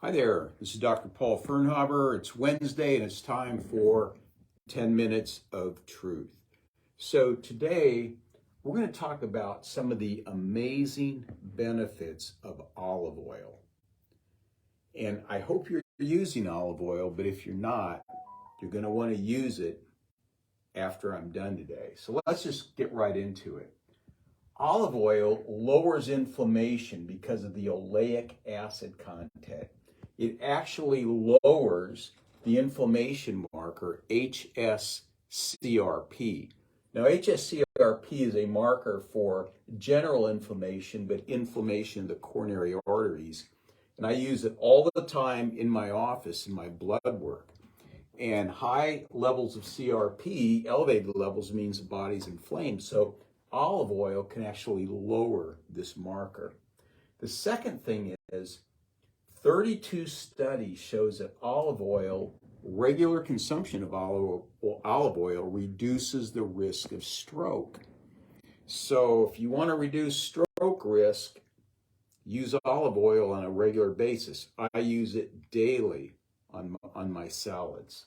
Hi there, this is Dr. Paul Firnhaber. It's Wednesday and it's time for 10 minutes of truth. So today we're going to talk about some of the amazing benefits of olive oil. And I hope you're using olive oil, but if you're not, you're going to want to use it after I'm done today. So let's just get right into it. Olive oil lowers inflammation because of the oleic acid content. It actually lowers the inflammation marker HSCRP. Now, HSCRP is a marker for general inflammation, but inflammation of the coronary arteries. And I use it all the time in my office in my blood work. And high levels of CRP, elevated levels, means the body's inflamed. So olive oil can actually lower this marker. The second thing is 32 studies shows that olive oil, regular consumption of olive oil reduces the risk of stroke. So if you want to reduce stroke risk, use olive oil on a regular basis. I use it daily on my salads.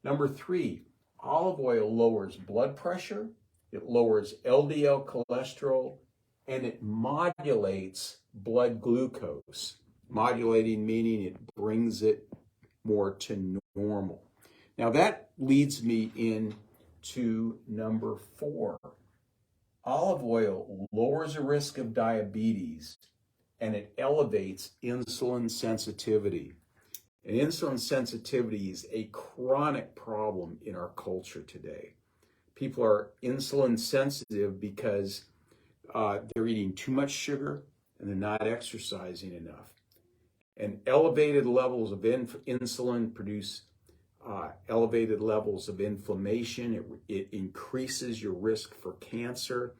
Number 3, olive oil lowers blood pressure, it lowers LDL cholesterol, and it modulates blood glucose. Modulating meaning it brings it more to normal. Now that leads me into number 4. Olive oil lowers the risk of diabetes and it elevates insulin sensitivity. And insulin sensitivity is a chronic problem in our culture today. People are insulin sensitive because they're eating too much sugar and they're not exercising enough. And elevated levels of insulin produce elevated levels of inflammation. It increases your risk for cancer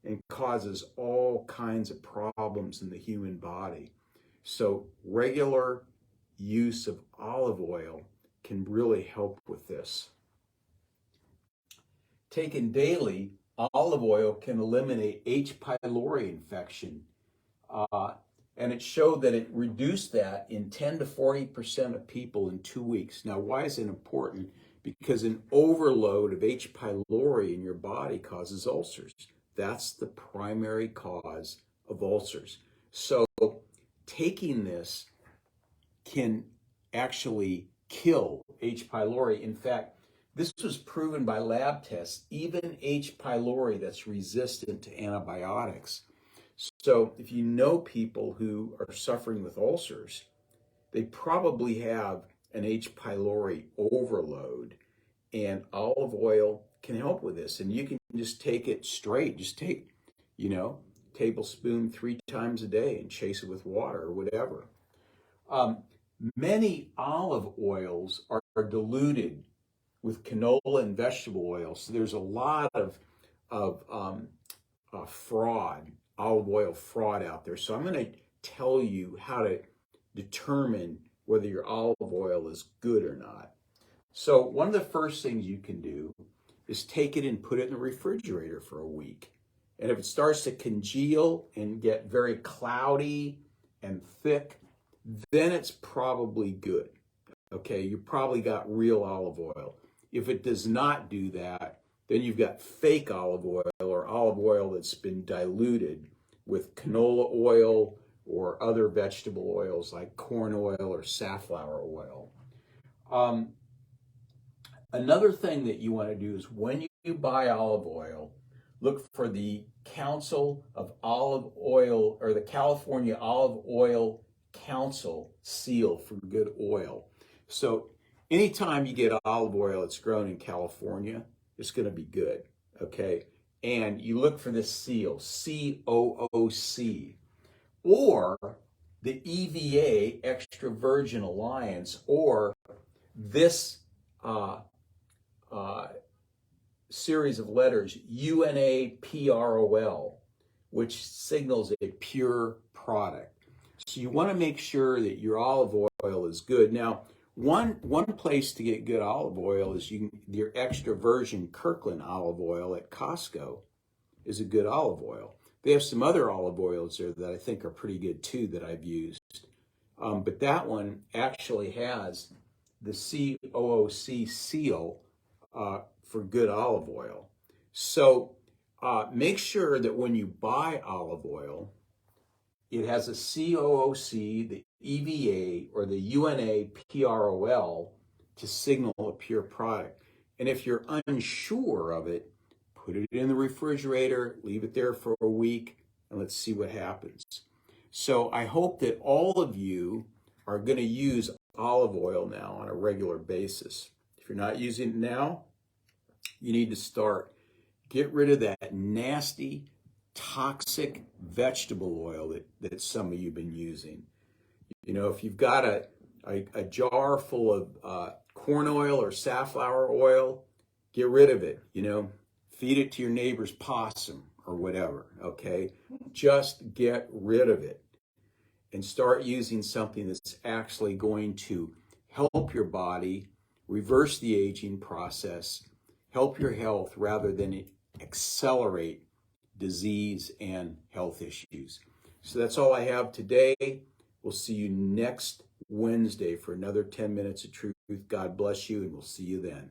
and causes all kinds of problems in the human body. So regular use of olive oil can really help with this. Taken daily, olive oil can eliminate H. pylori infection. And it showed that it reduced that in 10 to 40% of people in 2 weeks. Now, why is it important? Because an overload of H. pylori in your body causes ulcers. That's the primary cause of ulcers. So taking this can actually kill H. pylori. In fact, this was proven by lab tests, even H. pylori that's resistant to antibiotics. So if you know people who are suffering with ulcers, they probably have an H. pylori overload, and olive oil can help with this. And you can just take it straight. Just take, tablespoon 3 times a day and chase it with water or whatever. Many olive oils are diluted with canola and vegetable oil. So there's a lot of fraud, olive oil fraud out there. So I'm going to tell you how to determine whether your olive oil is good or not. So one of the first things you can do is take it and put it in the refrigerator for a week. And if it starts to congeal and get very cloudy and thick, then it's probably good. Okay, you probably got real olive oil. If it does not do that, then you've got fake olive oil or olive oil that's been diluted with canola oil or other vegetable oils like corn oil or safflower oil. Another thing that you want to do is when you buy olive oil, look for the Council of Olive Oil or the California Olive Oil Council seal for good oil. So anytime you get olive oil that's grown in California, it's going to be good, okay? And you look for this seal, COOC, or the EVA, Extra Virgin Alliance, or this series of letters, UNAPROL, which signals a pure product. So you want to make sure that your olive oil is good. Now, one place to get good olive oil is your extra virgin Kirkland olive oil at Costco is a good olive oil. They have some other olive oils there that I think are pretty good too that I've used. But that one actually has the COOC seal for good olive oil. So make sure that when you buy olive oil, it has a COOC, the EVA, or the UNA PROL to signal a pure product. And if you're unsure of it, put it in the refrigerator, leave it there for a week, and let's see what happens. So I hope that all of you are going to use olive oil now on a regular basis. If you're not using it now, you need to start. Get rid of that nasty, toxic vegetable oil that some of you have been using. You know, if you've got a jar full of corn oil or safflower oil, get rid of it. You know, feed it to your neighbor's possum or whatever, okay? Just get rid of it and start using something that's actually going to help your body reverse the aging process, help your health rather than accelerate disease and health issues. So that's all I have today. We'll see you next Wednesday for another 10 minutes of truth. God bless you, and we'll see you then.